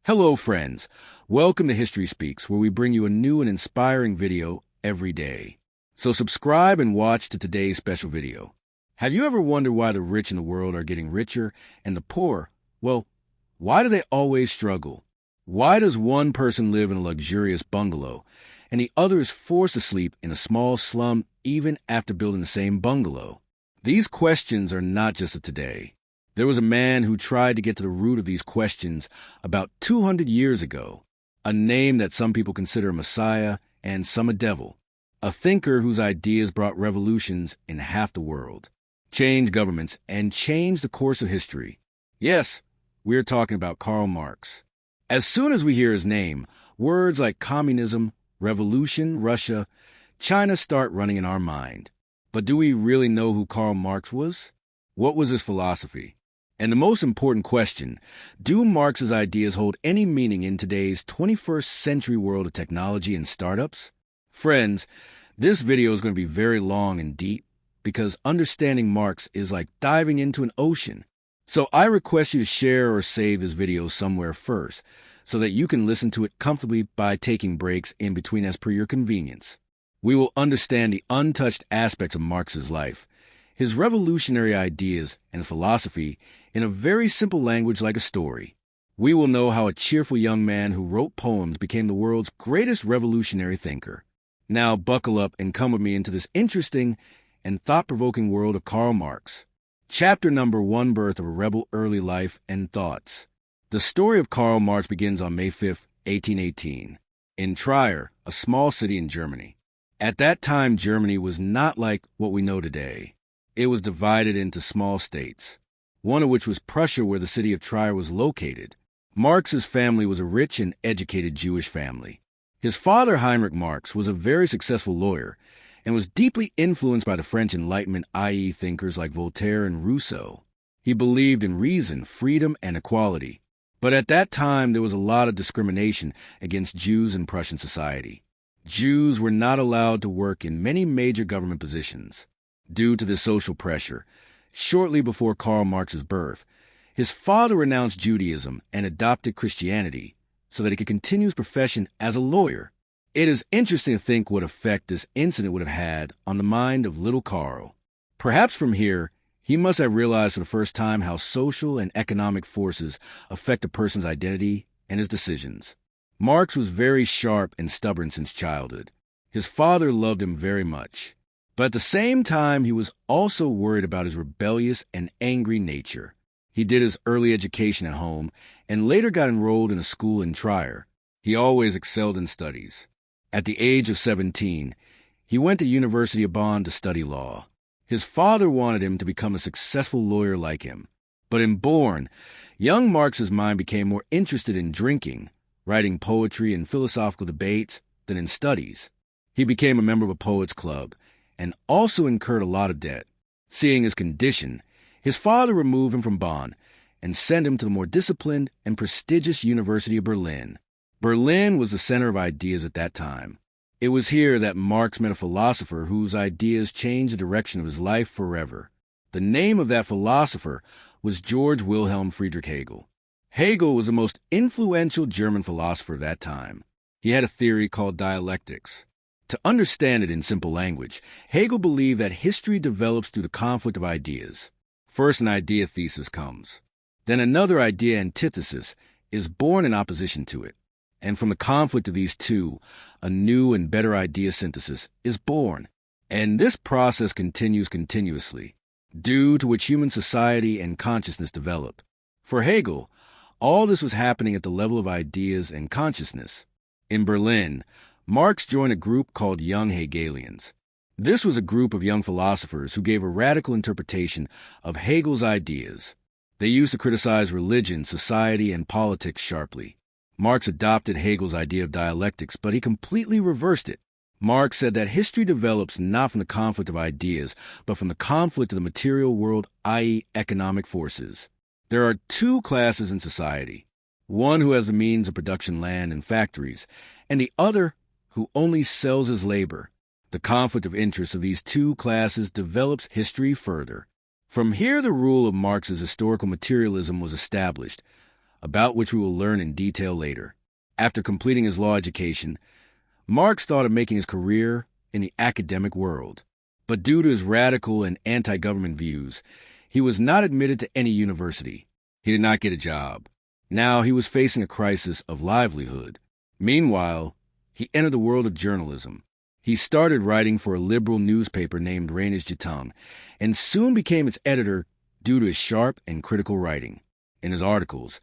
Hello, friends. Welcome to History Speaks, where we bring you a new and inspiring video every day. So subscribe and watch to today's special video. Have you ever wondered why the rich in the world are getting richer and the poor, well, why do they always struggle? Why does one person live in a luxurious bungalow and the other is forced to sleep in a small slum even after building the same bungalow? These questions are not just of today. There was a man who tried to get to the root of these questions about 200 years ago, a name that some people consider a messiah and some a devil, a thinker whose ideas brought revolutions in half the world, changed governments, and changed the course of history. Yes, we're talking about Karl Marx. As soon as we hear his name, words like communism, revolution, Russia, China start running in our mind. But do we really know who Karl Marx was? What was his philosophy? And the most important question, do Marx's ideas hold any meaning in today's 21st century world of technology and startups? Friends, this video is going to be very long and deep because understanding Marx is like diving into an ocean. So I request you to share or save this video somewhere first so that you can listen to it comfortably by taking breaks in between as per your convenience. We will understand the untouched aspects of Marx's life, his revolutionary ideas and philosophy in a very simple language like a story. We will know how a cheerful young man who wrote poems became the world's greatest revolutionary thinker. Now buckle up and come with me into this interesting and thought-provoking world of Karl Marx. Chapter number 1, Birth of a Rebel, Early Life and Thoughts. The story of Karl Marx begins on May 5, 1818, in Trier, a small city in Germany. At that time, Germany was not like what we know today. It was divided into small states, one of which was Prussia, where the city of Trier was located. Marx's family was a rich and educated Jewish family. His father, Heinrich Marx, was a very successful lawyer and was deeply influenced by the French Enlightenment, i.e. thinkers like Voltaire and Rousseau. He believed in reason, freedom, and equality. But at that time, there was a lot of discrimination against Jews in Prussian society. Jews were not allowed to work in many major government positions. Due to this social pressure, shortly before Karl Marx's birth, his father renounced Judaism and adopted Christianity so that he could continue his profession as a lawyer. It is interesting to think what effect this incident would have had on the mind of little Karl. Perhaps from here, he must have realized for the first time how social and economic forces affect a person's identity and his decisions. Marx was very sharp and stubborn since childhood. His father loved him very much. But at the same time, he was also worried about his rebellious and angry nature. He did his early education at home and later got enrolled in a school in Trier. He always excelled in studies. At the age of 17, he went to University of Bonn to study law. His father wanted him to become a successful lawyer like him. But in Bonn, young Marx's mind became more interested in drinking, writing poetry and philosophical debates than in studies. He became a member of a poets' club and also incurred a lot of debt. Seeing his condition, his father removed him from Bonn and sent him to the more disciplined and prestigious University of Berlin. Berlin was the center of ideas at that time. It was here that Marx met a philosopher whose ideas changed the direction of his life forever. The name of that philosopher was George Wilhelm Friedrich Hegel. Hegel was the most influential German philosopher of that time. He had a theory called dialectics. To understand it in simple language, Hegel believed that history develops through the conflict of ideas. First, an idea thesis comes. Then another idea antithesis is born in opposition to it. And from the conflict of these two, a new and better idea synthesis is born. And this process continues continuously, due to which human society and consciousness develop. For Hegel, all this was happening at the level of ideas and consciousness. In Berlin, Marx joined a group called Young Hegelians. This was a group of young philosophers who gave a radical interpretation of Hegel's ideas. They used to criticize religion, society, and politics sharply. Marx adopted Hegel's idea of dialectics, but he completely reversed it. Marx said that history develops not from the conflict of ideas, but from the conflict of the material world, i.e. economic forces. There are two classes in society, one who has the means of production, land, and factories, and the other who only sells his labor. The conflict of interests of these two classes develops history further. From here, the rule of Marx's historical materialism was established, about which we will learn in detail later. After completing his law education, Marx thought of making his career in the academic world. But due to his radical and anti-government views, he was not admitted to any university. He did not get a job. Now he was facing a crisis of livelihood. Meanwhile, he entered the world of journalism. He started writing for a liberal newspaper named Reynisjetung, and soon became its editor due to his sharp and critical writing. In his articles,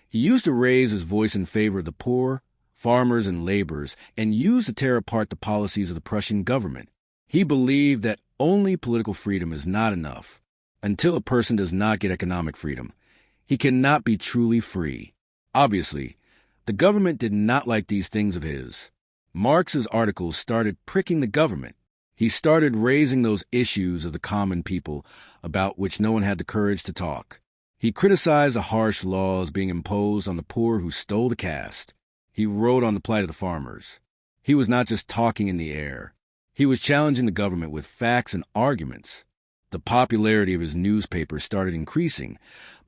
he used to raise his voice in favor of the poor, farmers, and laborers, and used to tear apart the policies of the Prussian government. He believed that only political freedom is not enough. Until a person does not get economic freedom, he cannot be truly free. Obviously, the government did not like these things of his. Marx's articles started pricking the government. He started raising those issues of the common people about which no one had the courage to talk. He criticized the harsh laws being imposed on the poor who stole the caste. He wrote on the plight of the farmers. He was not just talking in the air. He was challenging the government with facts and arguments. The popularity of his newspaper started increasing,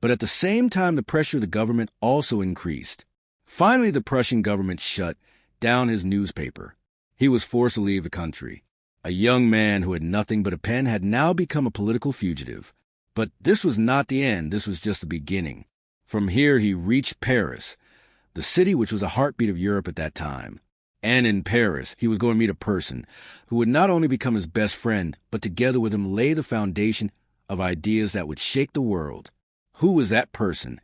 but at the same time the pressure of the government also increased. Finally, the Prussian government shut down his newspaper. He was forced to leave the country. A young man who had nothing but a pen had now become a political fugitive. But this was not the end, this was just the beginning. From here he reached Paris, the city which was a heartbeat of Europe at that time. And in Paris, he was going to meet a person who would not only become his best friend, but together with him lay the foundation of ideas that would shake the world. Who was that person?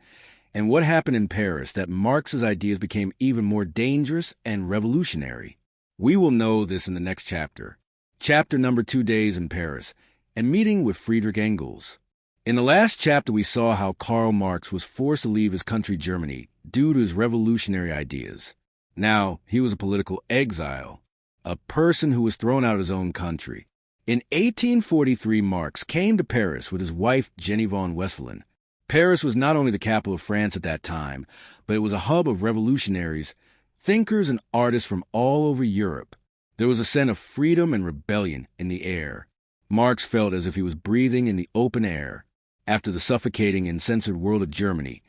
And what happened in Paris that Marx's ideas became even more dangerous and revolutionary? We will know this in the next chapter. Chapter number 2 Days in Paris, and meeting with Friedrich Engels. In the last chapter, we saw how Karl Marx was forced to leave his country, Germany, due to his revolutionary ideas. Now, he was a political exile, a person who was thrown out of his own country. In 1843, Marx came to Paris with his wife, Jenny von Westphalen. Paris was not only the capital of France at that time, but it was a hub of revolutionaries, thinkers, and artists from all over Europe. There was a sense of freedom and rebellion in the air. Marx felt as if he was breathing in the open air. After the suffocating and censored world of Germany,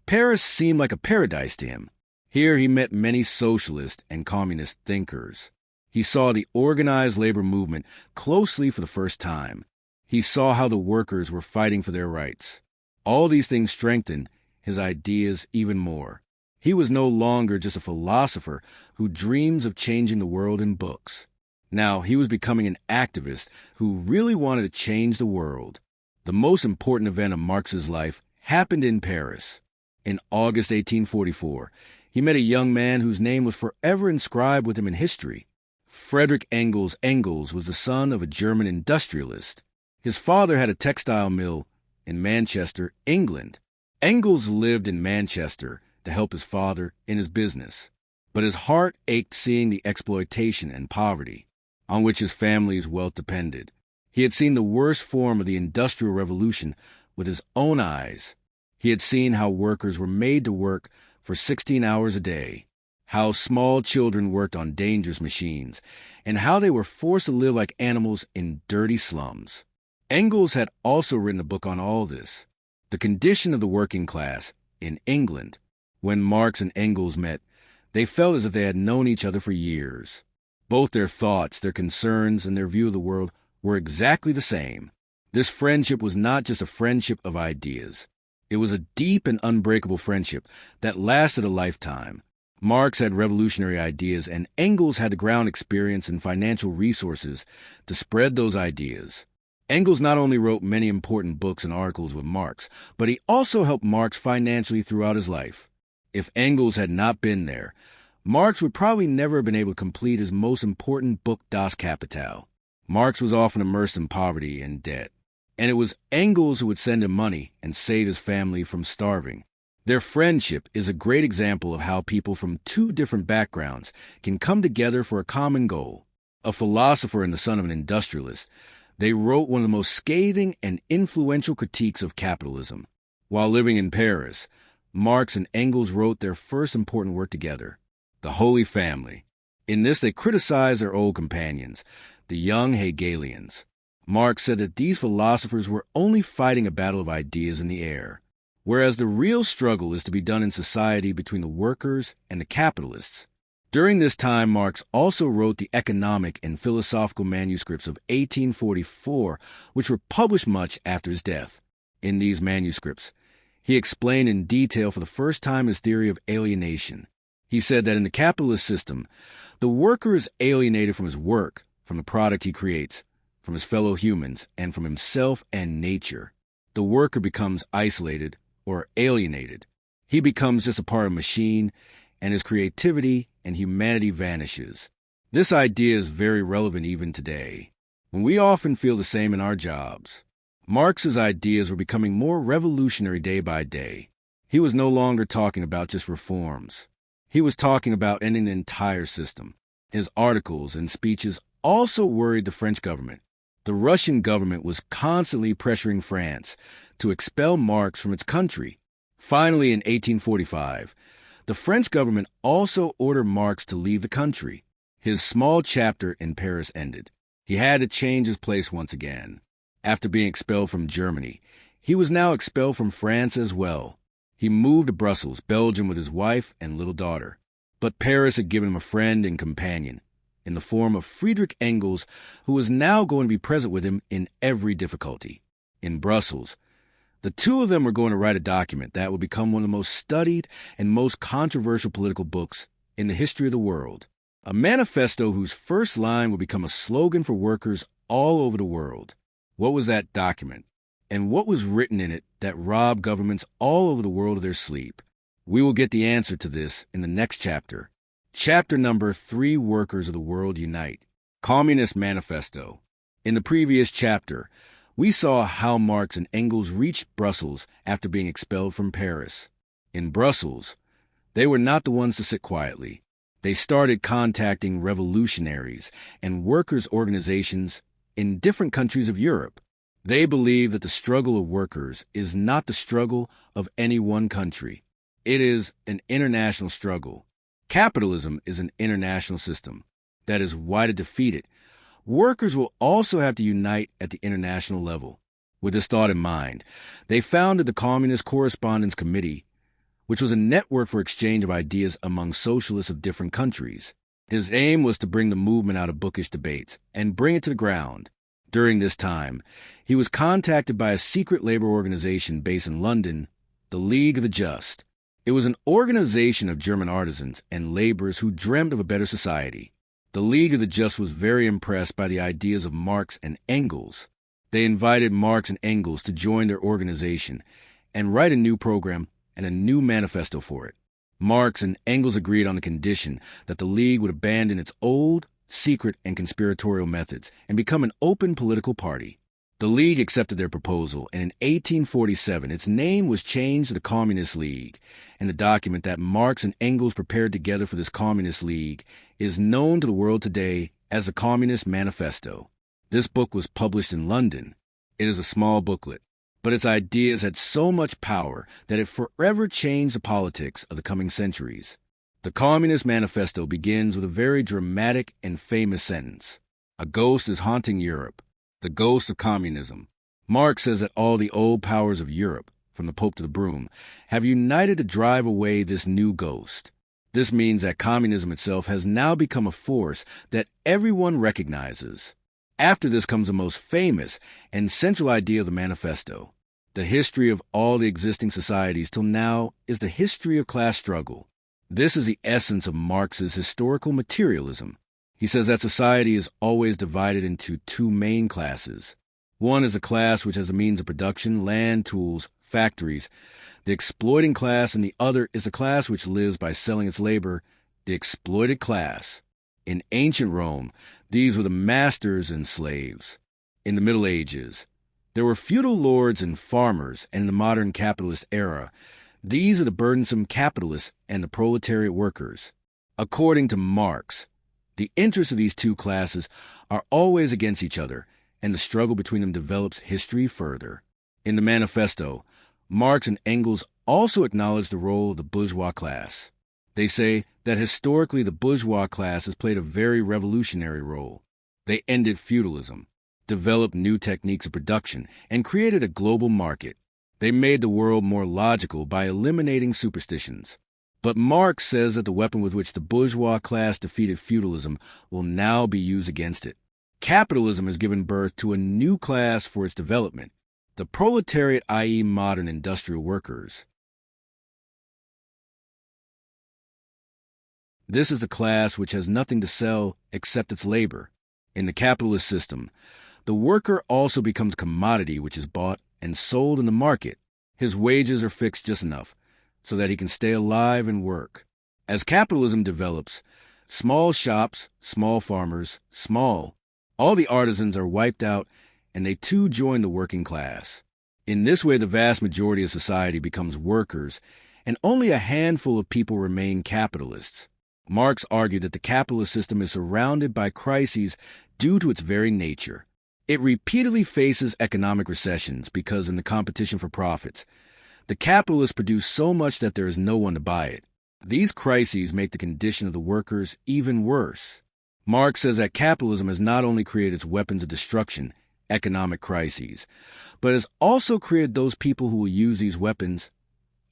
Paris seemed like a paradise to him. Here he met many socialist and communist thinkers. He saw the organized labor movement closely for the first time. He saw how the workers were fighting for their rights. All these things strengthened his ideas even more. He was no longer just a philosopher who dreams of changing the world in books. Now he was becoming an activist who really wanted to change the world. The most important event of Marx's life happened in Paris. In August 1844, he met a young man whose name was forever inscribed with him in history. Friedrich Engels. Engels was the son of a German industrialist. His father had a textile mill in Manchester, England. Engels lived in Manchester to help his father in his business, but his heart ached seeing the exploitation and poverty on which his family's wealth depended. He had seen the worst form of the Industrial Revolution with his own eyes. He had seen how workers were made to work for 16 hours a day, how small children worked on dangerous machines, and how they were forced to live like animals in dirty slums. Engels had also written a book on all this, The Condition of the Working Class in England. When Marx and Engels met, they felt as if they had known each other for years. Both their thoughts, their concerns, and their view of the world were exactly the same. This friendship was not just a friendship of ideas. It was a deep and unbreakable friendship that lasted a lifetime. Marx had revolutionary ideas, and Engels had the ground experience and financial resources to spread those ideas. Engels not only wrote many important books and articles with Marx, but he also helped Marx financially throughout his life. If Engels had not been there, Marx would probably never have been able to complete his most important book, Das Kapital. Marx was often immersed in poverty and debt, and it was Engels who would send him money and save his family from starving. Their friendship is a great example of how people from two different backgrounds can come together for a common goal. A philosopher and the son of an industrialist, they wrote one of the most scathing and influential critiques of capitalism. While living in Paris, Marx and Engels wrote their first important work together, The Holy Family. In this, they criticized their old companions, the young Hegelians. Marx said that these philosophers were only fighting a battle of ideas in the air. whereas the real struggle is to be done in society between the workers and the capitalists. During this time, Marx also wrote the economic and philosophical manuscripts of 1844, which were published much after his death. In these manuscripts, he explained in detail for the first time his theory of alienation. He said that in the capitalist system, the worker is alienated from his work, from the product he creates, from his fellow humans, and from himself and nature. The worker becomes isolated or alienated. He becomes just a part of a machine, and his creativity and humanity vanishes. This idea is very relevant even today, when we often feel the same in our jobs. Marx's ideas were becoming more revolutionary day by day. He was no longer talking about just reforms. He was talking about ending the entire system. His articles and speeches also worried the French government. The Russian government was constantly pressuring France to expel Marx from its country. Finally, in 1845, the French government also ordered Marx to leave the country. His small chapter in Paris ended. He had to change his place once again. After being expelled from Germany, he was now expelled from France as well. He moved to Brussels, Belgium, with his wife and little daughter. But Paris had given him a friend and companion in the form of Friedrich Engels, who was now going to be present with him in every difficulty. In Brussels, the two of them were going to write a document that would become one of the most studied and most controversial political books in the history of the world. A manifesto whose first line would become a slogan for workers all over the world. What was that document? And what was written in it that robbed governments all over the world of their sleep? We will get the answer to this in the next chapter. Chapter number 3, Workers of the World Unite. Communist Manifesto. In the previous chapter, we saw how Marx and Engels reached Brussels after being expelled from Paris. In Brussels, they were not the ones to sit quietly. They started contacting revolutionaries and workers' organizations in different countries of Europe. They believe that the struggle of workers is not the struggle of any one country. It is an international struggle. Capitalism is an international system. That is why to defeat it, workers will also have to unite at the international level. With this thought in mind, they founded the Communist Correspondence Committee, which was a network for exchange of ideas among socialists of different countries. His aim was to bring the movement out of bookish debates and bring it to the ground. During this time, he was contacted by a secret labor organization based in London, the League of the Just. It was an organization of German artisans and laborers who dreamt of a better society. The League of the Just was very impressed by the ideas of Marx and Engels. They invited Marx and Engels to join their organization and write a new program and a new manifesto for it. Marx and Engels agreed on the condition that the League would abandon its old, secret, and conspiratorial methods and become an open political party. The League accepted their proposal, and in 1847 its name was changed to the Communist League, and the document that Marx and Engels prepared together for this Communist League is known to the world today as the Communist Manifesto. This book was published in London. It is a small booklet, but its ideas had so much power that it forever changed the politics of the coming centuries. The Communist Manifesto begins with a very dramatic and famous sentence. A ghost is haunting Europe. The ghost of communism. Marx says that all the old powers of Europe, from the Pope to the broom, have united to drive away this new ghost. This means that communism itself has now become a force that everyone recognizes. After this comes the most famous and central idea of the manifesto. The history of all the existing societies till now is the history of class struggle. This is the essence of Marx's historical materialism. He says that society is always divided into two main classes. One is a class which has a means of production, land, tools, factories, the exploiting class, and the other is a class which lives by selling its labor, the exploited class. In ancient Rome, these were the masters and slaves. In the Middle Ages, there were feudal lords and farmers, and in the modern capitalist era, these are the burdensome capitalists and the proletariat workers. According to Marx, the interests of these two classes are always against each other, and the struggle between them develops history further. In the manifesto, Marx and Engels also acknowledge the role of the bourgeois class. They say that historically the bourgeois class has played a very revolutionary role. They ended feudalism, developed new techniques of production, and created a global market. They made the world more logical by eliminating superstitions. But Marx says that the weapon with which the bourgeois class defeated feudalism will now be used against it. Capitalism has given birth to a new class for its development, the proletariat, i.e. modern industrial workers. This is the class which has nothing to sell except its labor. In the capitalist system, the worker also becomes a commodity which is bought and sold in the market. His wages are fixed just enough so that he can stay alive and work. As capitalism develops, small shops, small farmers, all the artisans are wiped out, and they too join the working class. In this way, the vast majority of society becomes workers, and only a handful of people remain capitalists. Marx argued that the capitalist system is surrounded by crises due to its very nature. It repeatedly faces economic recessions because in the competition for profits, the capitalists produce so much that there is no one to buy it. These crises make the condition of the workers even worse. Marx says that capitalism has not only created its weapons of destruction, economic crises, but has also created those people who will use these weapons,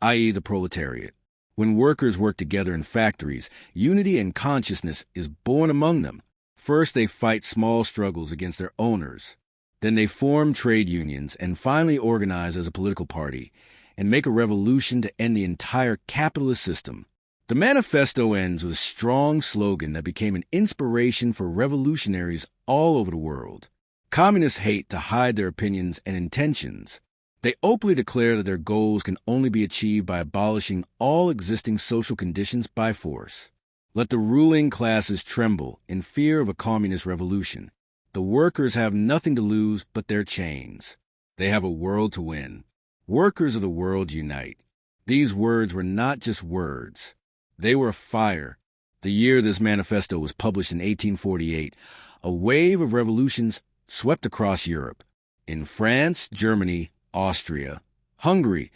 i.e. the proletariat. When workers work together in factories, unity and consciousness is born among them. First, they fight small struggles against their owners. Then they form trade unions and finally organize as a political party and make a revolution to end the entire capitalist system. The manifesto ends with a strong slogan that became an inspiration for revolutionaries all over the world. Communists hate to hide their opinions and intentions. They openly declare that their goals can only be achieved by abolishing all existing social conditions by force. Let the ruling classes tremble in fear of a communist revolution. The workers have nothing to lose but their chains. They have a world to win. Workers of the world unite. These words were not just words. They were a fire. The year this manifesto was published in 1848, a wave of revolutions swept across Europe. In France, Germany, Austria, Hungary,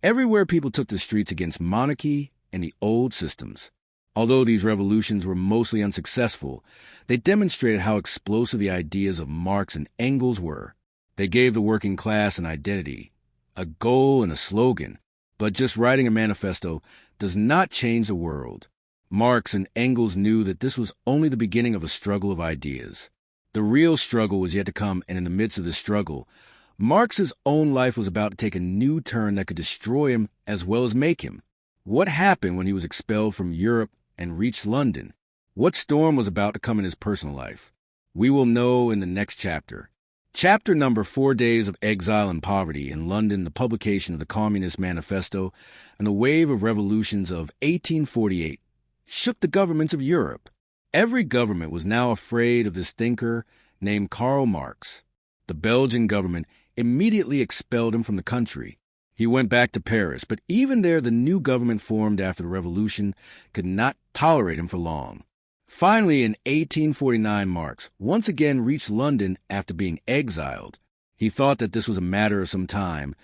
everywhere people took the streets against monarchy and the old systems. Although these revolutions were mostly unsuccessful, they demonstrated how explosive the ideas of Marx and Engels were. They gave the working class an identity, a goal and a slogan. But just writing a manifesto does not change the world. Marx and Engels knew that this was only the beginning of a struggle of ideas. The real struggle was yet to come, and in the midst of this struggle, Marx's own life was about to take a new turn that could destroy him as well as make him. What happened when he was expelled from Europe and reached London? What storm was about to come in his personal life? We will know in the next chapter. Chapter number 4 Days of Exile and Poverty in London, the publication of the Communist Manifesto, and the wave of revolutions of 1848 shook the governments of Europe. Every government was now afraid of this thinker named Karl Marx. The Belgian government immediately expelled him from the country. He went back to Paris, but even there the new government formed after the revolution could not tolerate him for long. Finally, in 1849, Marx once again reached London after being exiled. He thought that this was a matter of some time,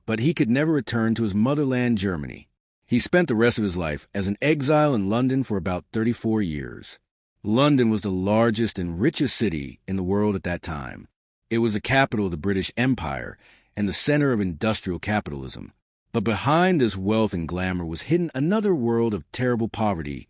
but he could never return to his motherland, Germany. He spent the rest of his life as an exile in London for about 34 years. London was the largest and richest city in the world at that time. It was the capital of the British Empire and the center of industrial capitalism. But behind this wealth and glamour was hidden another world of terrible poverty,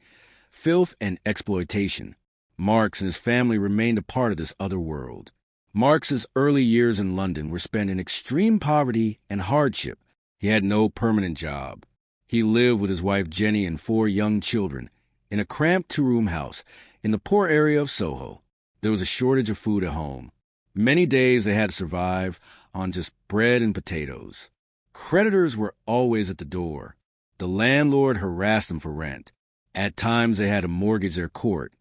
filth, and exploitation. Marx and his family remained a part of this other world. Marx's early years in London were spent in extreme poverty and hardship. He had no permanent job. He lived with his wife Jenny and 4 young children in a cramped 2-room house in the poor area of Soho. There was a shortage of food at home. Many days they had to survive on just bread and potatoes. Creditors were always at the door. The landlord harassed them for rent. At times they had to mortgage their court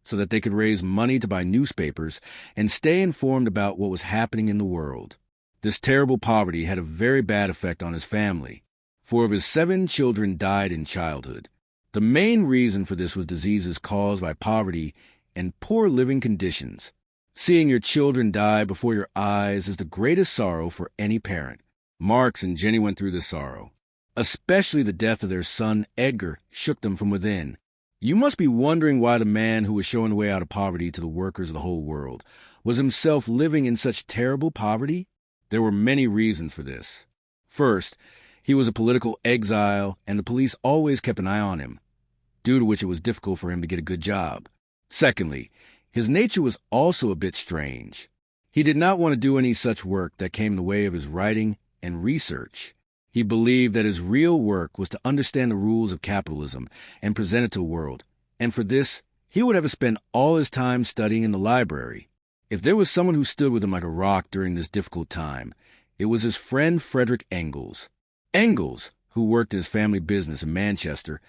so that they could raise money to buy newspapers and stay informed about what was happening in the world. This terrible poverty had a very bad effect on his family. 4 of his 7 children died in childhood. The main reason for this was diseases caused by poverty and poor living conditions. Seeing your children die before your eyes is the greatest sorrow for any parent. Marx and Jenny went through this sorrow. Especially the death of their son, Edgar, shook them from within. You must be wondering why the man who was showing the way out of poverty to the workers of the whole world was himself living in such terrible poverty. There were many reasons for this. First, he was a political exile, and the police always kept an eye on him, due to which it was difficult for him to get a good job. Secondly, his nature was also a bit strange. He did not want to do any such work that came in the way of his writing and research. He believed that his real work was to understand the rules of capitalism and present it to the world, and for this, he would have to spend all his time studying in the library. If there was someone who stood with him like a rock during this difficult time, it was his friend Frederick Engels. Engels, who worked in his family business in Manchester,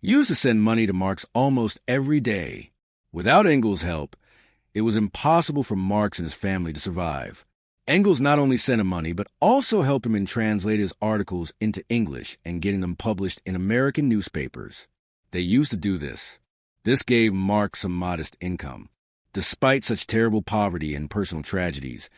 used to send money to Marx almost every day. Without Engels' help, it was impossible for Marx and his family to survive. Engels not only sent him money, but also helped him in translating his articles into English and getting them published in American newspapers. They used to do this. This gave Marx some modest income. Despite such terrible poverty and personal tragedies,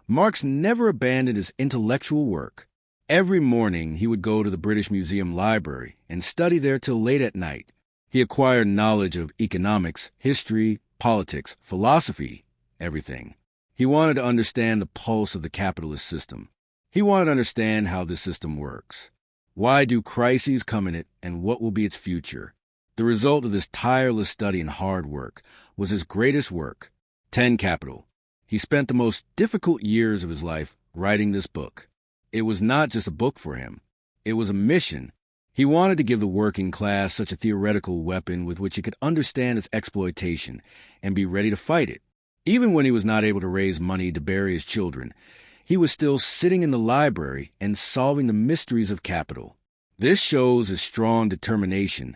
Marx never abandoned his intellectual work. Every morning he would go to the British Museum Library and study there till late at night. He acquired knowledge of economics, history, politics, philosophy, everything. He wanted to understand the pulse of the capitalist system. He wanted to understand how this system works. Why do crises come in it, and what will be its future? The result of this tireless study and hard work was his greatest work, 10 Capital. He spent the most difficult years of his life writing this book. It was not just a book for him. It was a mission. He wanted to give the working class such a theoretical weapon with which it could understand its exploitation and be ready to fight it. Even when he was not able to raise money to bury his children, he was still sitting in the library and solving the mysteries of capital. This shows his strong determination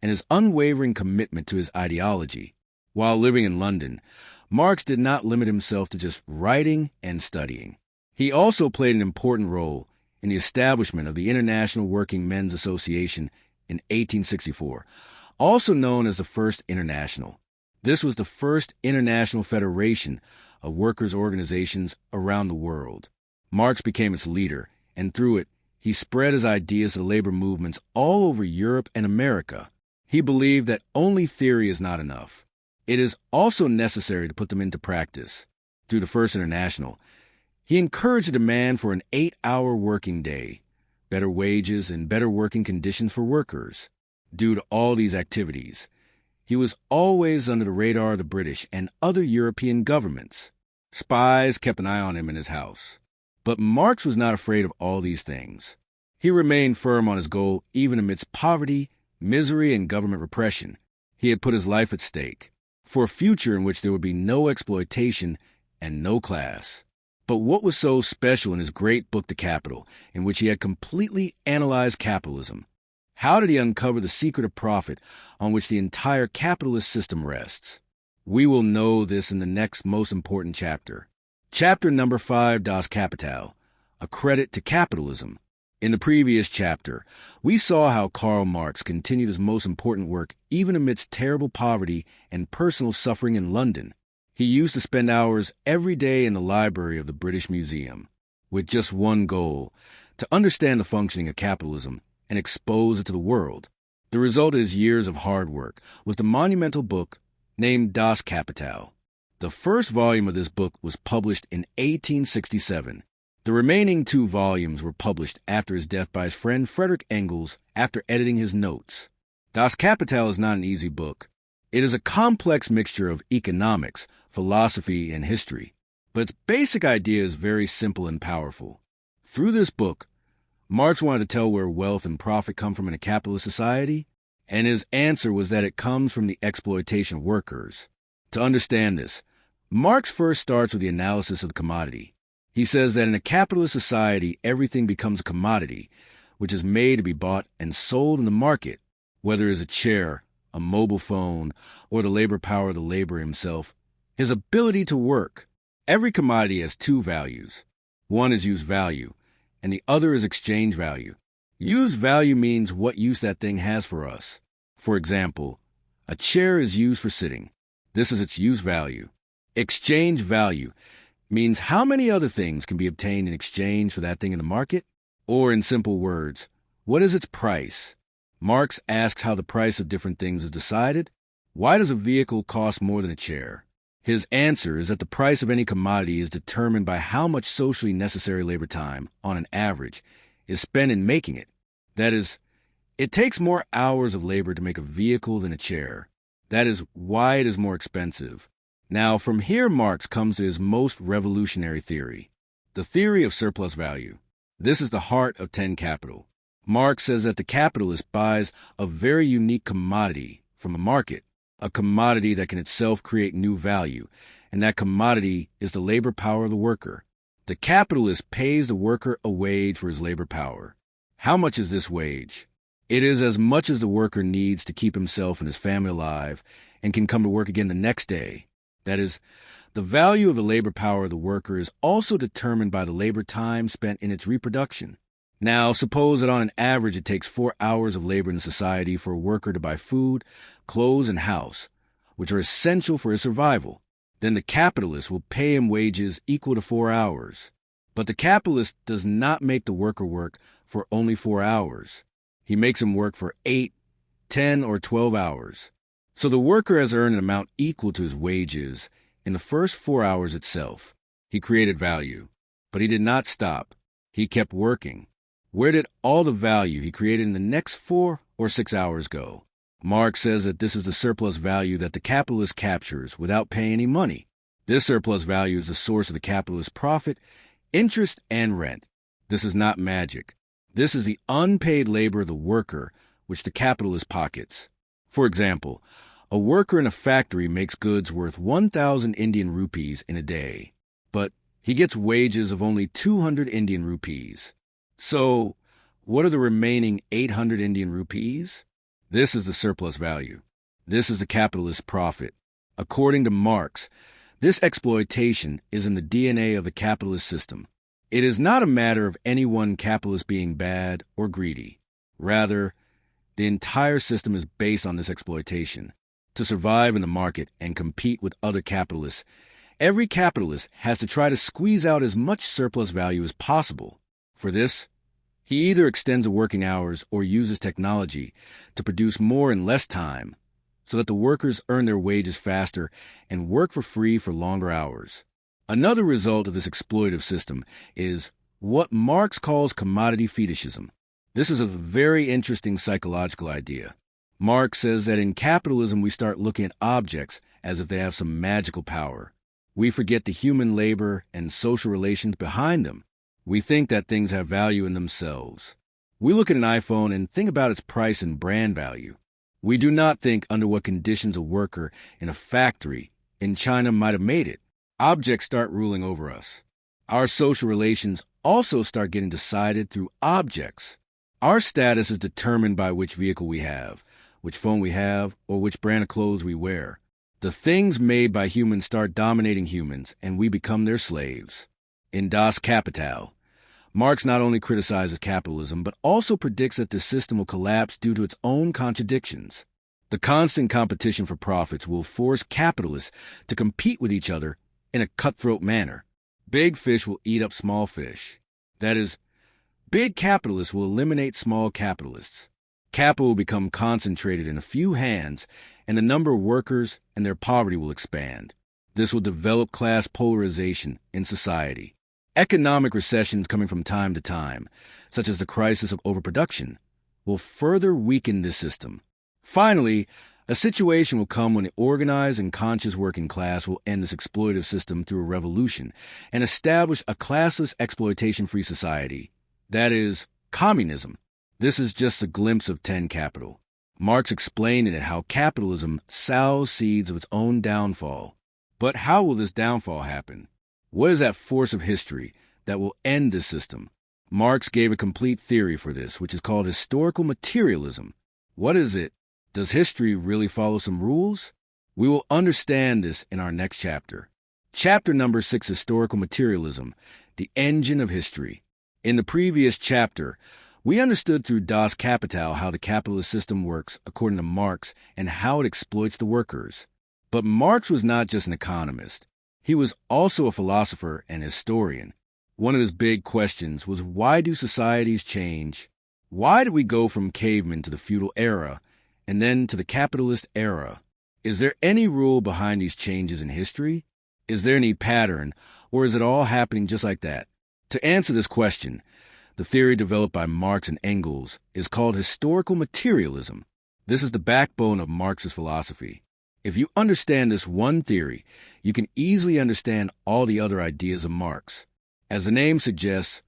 and his unwavering commitment to his ideology. While living in London, Marx did not limit himself to just writing and studying. He also played an important role in the establishment of the International Working Men's Association in 1864, also known as the First International. This was the first international federation of workers' organizations around the world. Marx became its leader, and through it, he spread his ideas to labor movements all over Europe and America. He believed that only theory is not enough. It is also necessary to put them into practice. Through the First International, he encouraged a demand for an 8-hour working day, better wages, and better working conditions for workers. Due to all these activities, he was always under the radar of the British and other European governments. Spies kept an eye on him in his house. But Marx was not afraid of all these things. He remained firm on his goal even amidst poverty, misery, and government repression. He had put his life at stake for a future in which there would be no exploitation and no class. But what was so special in his great book, The Capital, in which he had completely analyzed capitalism? How did he uncover the secret of profit on which the entire capitalist system rests? We will know this in the next most important chapter. Chapter number 5, Das Kapital, a credit to capitalism. In the previous chapter, we saw how Karl Marx continued his most important work even amidst terrible poverty and personal suffering in London. He used to spend hours every day in the library of the British Museum, with just one goal, to understand the functioning of capitalism and expose it to the world. The result of his years of hard work was the monumental book named Das Kapital. The first volume of this book was published in 1867. The remaining 2 volumes were published after his death by his friend Frederick Engels after editing his notes. Das Kapital is not an easy book. It is a complex mixture of economics, philosophy, and history, but its basic idea is very simple and powerful. Through this book, Marx wanted to tell where wealth and profit come from in a capitalist society, and his answer was that it comes from the exploitation of workers. To understand this, Marx first starts with the analysis of the commodity. He says that in a capitalist society, everything becomes a commodity, which is made to be bought and sold in the market, whether it is a chair, a mobile phone, or the labor power of the laborer himself, his ability to work. Every commodity has 2 values. One is use value, and the other is exchange value. Use value means what use that thing has for us. For example, a chair is used for sitting. This is its use value. Exchange value means how many other things can be obtained in exchange for that thing in the market? Or in simple words, what is its price? Marx asks how the price of different things is decided. Why does a vehicle cost more than a chair? His answer is that the price of any commodity is determined by how much socially necessary labor time, on an average, is spent in making it. That is, it takes more hours of labor to make a vehicle than a chair. That is why it is more expensive. Now, from here, Marx comes to his most revolutionary theory, the theory of surplus value. This is the heart of 10 Capital. Marx says that the capitalist buys a very unique commodity from a market, a commodity that can itself create new value, and that commodity is the labor power of the worker. The capitalist pays the worker a wage for his labor power. How much is this wage? It is as much as the worker needs to keep himself and his family alive and can come to work again the next day. That is, the value of the labor power of the worker is also determined by the labor time spent in its reproduction. Now, suppose that on an average it takes 4 hours of labor in society for a worker to buy food, clothes, and house, which are essential for his survival. Then the capitalist will pay him wages equal to 4 hours. But the capitalist does not make the worker work for only 4 hours. He makes him work for 8, 10, or 12 hours. So the worker has earned an amount equal to his wages in the first 4 hours itself. He created value, but he did not stop. He kept working. Where did all the value he created in the next 4 or 6 hours go? Marx says that this is the surplus value that the capitalist captures without paying any money. This surplus value is the source of the capitalist's profit, interest, and rent. This is not magic. This is the unpaid labor of the worker, which the capitalist pockets. For example, a worker in a factory makes goods worth 1,000 Indian rupees in a day, but he gets wages of only 200 Indian rupees. So, what are the remaining 800 Indian rupees? This is the surplus value. This is the capitalist's profit. According to Marx, this exploitation is in the DNA of the capitalist system. It is not a matter of any one capitalist being bad or greedy. Rather, the entire system is based on this exploitation. To survive in the market and compete with other capitalists, every capitalist has to try to squeeze out as much surplus value as possible. For this, he either extends the working hours or uses technology to produce more in less time, so that the workers earn their wages faster and work for free for longer hours. Another result of this exploitative system is what Marx calls commodity fetishism. This is a very interesting psychological idea. Marx says that in capitalism we start looking at objects as if they have some magical power. We forget the human labor and social relations behind them. We think that things have value in themselves. We look at an iPhone and think about its price and brand value. We do not think under what conditions a worker in a factory in China might have made it. Objects start ruling over us. Our social relations also start getting decided through objects. Our status is determined by which vehicle we have, which phone we have, or which brand of clothes we wear. The things made by humans start dominating humans, and we become their slaves. In Das Kapital, Marx not only criticizes capitalism, but also predicts that the system will collapse due to its own contradictions. The constant competition for profits will force capitalists to compete with each other in a cutthroat manner. Big fish will eat up small fish. That is, big capitalists will eliminate small capitalists. Capital will become concentrated in a few hands, and the number of workers and their poverty will expand. This will develop class polarization in society. Economic recessions coming from time to time, such as the crisis of overproduction, will further weaken this system. Finally, a situation will come when the organized and conscious working class will end this exploitative system through a revolution and establish a classless exploitation-free society. That is, communism. This is just a glimpse of 10 Capital. Marx explained in it how capitalism sows seeds of its own downfall. But how will this downfall happen? What is that force of history that will end this system? Marx gave a complete theory for this, which is called historical materialism. What is it? Does history really follow some rules? We will understand this in our next chapter. Chapter number 6, Historical Materialism, the Engine of History. In the previous chapter, we understood through Das Kapital how the capitalist system works according to Marx and how it exploits the workers. But Marx was not just an economist. He was also a philosopher and historian. One of his big questions was, why do societies change? Why did we go from cavemen to the feudal era and then to the capitalist era? Is there any rule behind these changes in history? Is there any pattern, or is it all happening just like that? To answer this question, The theory developed by Marx and Engels is called historical materialism. This is the backbone of Marx's philosophy. If you understand this one theory, you can easily understand all the other ideas of Marx. As the name suggests,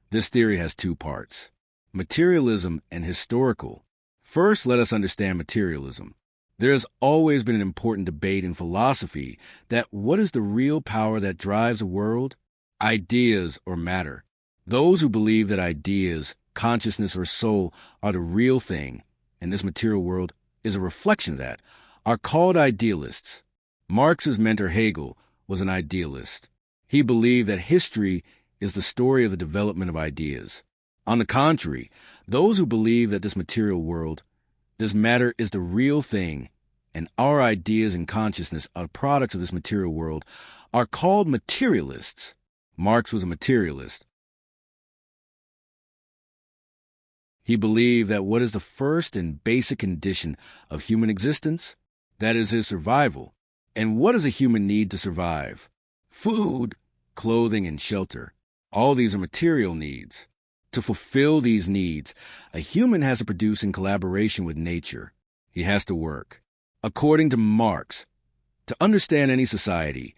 this theory has two parts: materialism and historical. First, let us understand materialism. There has always been an important debate in philosophy that what is the real power that drives the world? Ideas or matter. Those who believe that ideas, consciousness, or soul are the real thing, and this material world is a reflection of that, are called idealists. Marx's mentor Hegel was an idealist. He believed that history is the story of the development of ideas. On the contrary, those who believe that this material world, this matter, is the real thing, and our ideas and consciousness are products of this material world, are called materialists. Marx was a materialist. He believed that what is the first and basic condition of human existence? That is his survival. And what does a human need to survive? Food, clothing, and shelter. All these are material needs. To fulfill these needs, a human has to produce in collaboration with nature. He has to work. According to Marx, to understand any society,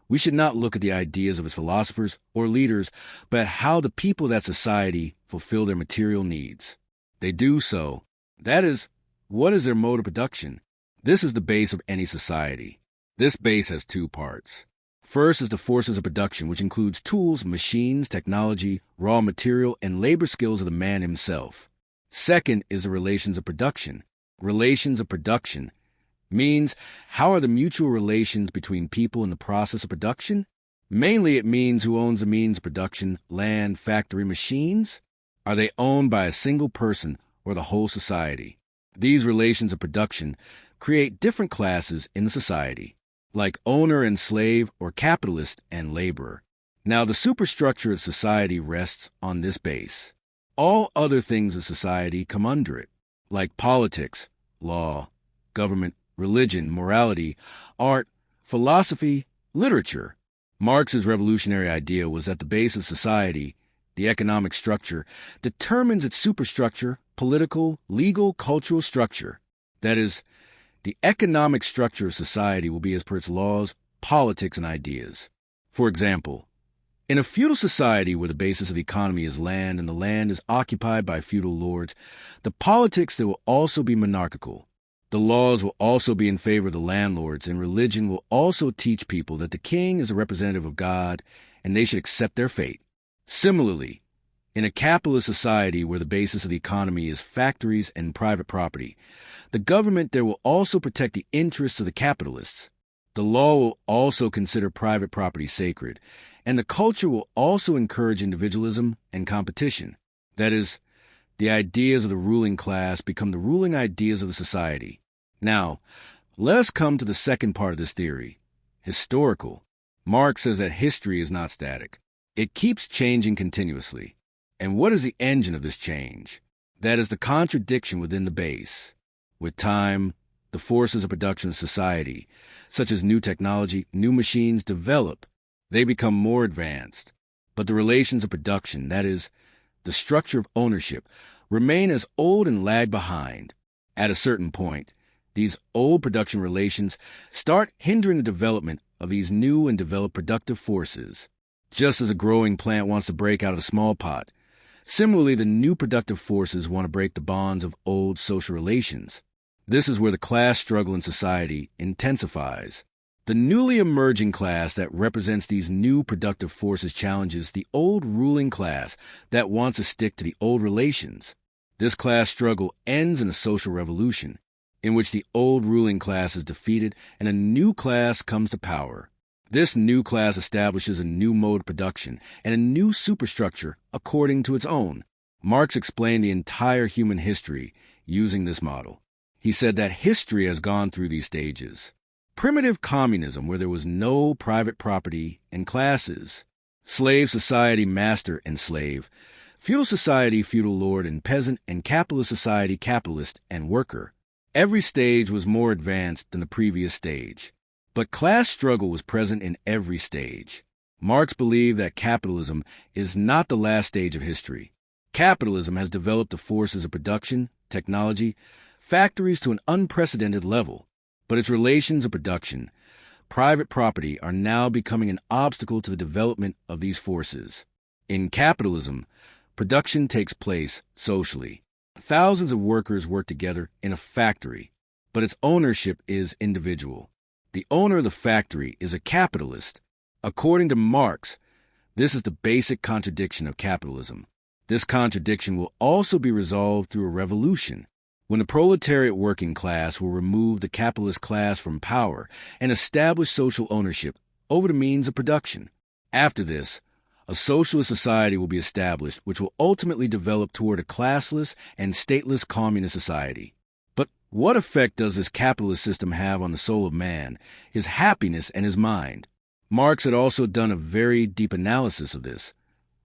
we should not look at the ideas of its philosophers or leaders, but how the people of that society fulfill their material needs. They do so. That is, what is their mode of production? This is the base of any society. This base has two parts. First is the forces of production, which includes tools, machines, technology, raw material, and labor skills of the man himself. Second is the relations of production. Relations of production means how are the mutual relations between people in the process of production? Mainly it means who owns the means of production, land, factory, machines. Are they owned by a single person or the whole society? These relations of production create different classes in the society, like owner and slave or capitalist and laborer. Now, the superstructure of society rests on this base. All other things of society come under it, like politics, law, government, religion, morality, art, philosophy, literature. Marx's revolutionary idea was that the base of society, the economic structure, determines its superstructure, political, legal, cultural structure. That is, the economic structure of society will be as per its laws, politics, and ideas. For example, in a feudal society where the basis of the economy is land and the land is occupied by feudal lords, the politics there will also be monarchical. The laws will also be in favor of the landlords, and religion will also teach people that the king is a representative of God and they should accept their fate. Similarly, in a capitalist society where the basis of the economy is factories and private property, the government there will also protect the interests of the capitalists. The law will also consider private property sacred, and the culture will also encourage individualism and competition. That is, the ideas of the ruling class become the ruling ideas of the society. Now, let us come to the second part of this theory, historical. Marx says that history is not static. It keeps changing continuously. And what is the engine of this change? That is the contradiction within the base. With time, the forces of production of society, such as new technology, new machines, develop. They become more advanced. But the relations of production, that is, the structure of ownership, remain as old and lag behind. At a certain point, these old production relations start hindering the development of these new and developed productive forces. Just as a growing plant wants to break out of a small pot, similarly the new productive forces want to break the bonds of old social relations. This is where the class struggle in society intensifies. The newly emerging class that represents these new productive forces challenges the old ruling class that wants to stick to the old relations. This class struggle ends in a social revolution, in which the old ruling class is defeated and a new class comes to power. This new class establishes a new mode of production and a new superstructure according to its own. Marx explained the entire human history using this model. He said that history has gone through these stages. Primitive communism, where there was no private property and classes. Slave society, master and slave. Feudal society, feudal lord and peasant, and capitalist society, capitalist and worker. Every stage was more advanced than the previous stage. But class struggle was present in every stage. Marx believed that capitalism is not the last stage of history. Capitalism has developed the forces of production, technology, factories to an unprecedented level, but its relations of production, private property, are now becoming an obstacle to the development of these forces. In capitalism, production takes place socially. Thousands of workers work together in a factory, but its ownership is individual. The owner of the factory is a capitalist. According to Marx, this is the basic contradiction of capitalism. This contradiction will also be resolved through a revolution, when the proletariat working class will remove the capitalist class from power and establish social ownership over the means of production. After this, a socialist society will be established, which will ultimately develop toward a classless and stateless communist society. But what effect does this capitalist system have on the soul of man, his happiness, and his mind? Marx had also done a very deep analysis of this,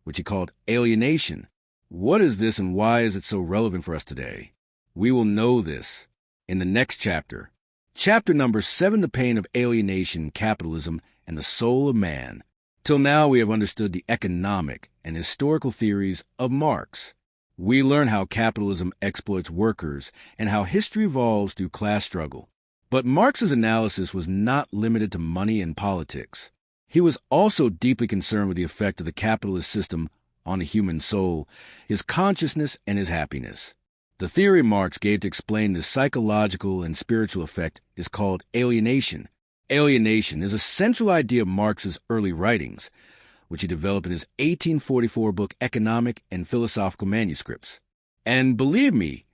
which he called alienation. What is this and why is it so relevant for us today? We will know this in the next chapter. Chapter number 7, The Pain of Alienation, Capitalism, and the Soul of Man. Till now we have understood the economic and historical theories of Marx. We learn how capitalism exploits workers and how history evolves through class struggle. But Marx's analysis was not limited to money and politics. He was also deeply concerned with the effect of the capitalist system on the human soul, his consciousness, and his happiness. The theory Marx gave to explain this psychological and spiritual effect is called alienation. Alienation is a central idea of Marx's early writings, which he developed in his 1844 book Economic and Philosophical Manuscripts. And believe me,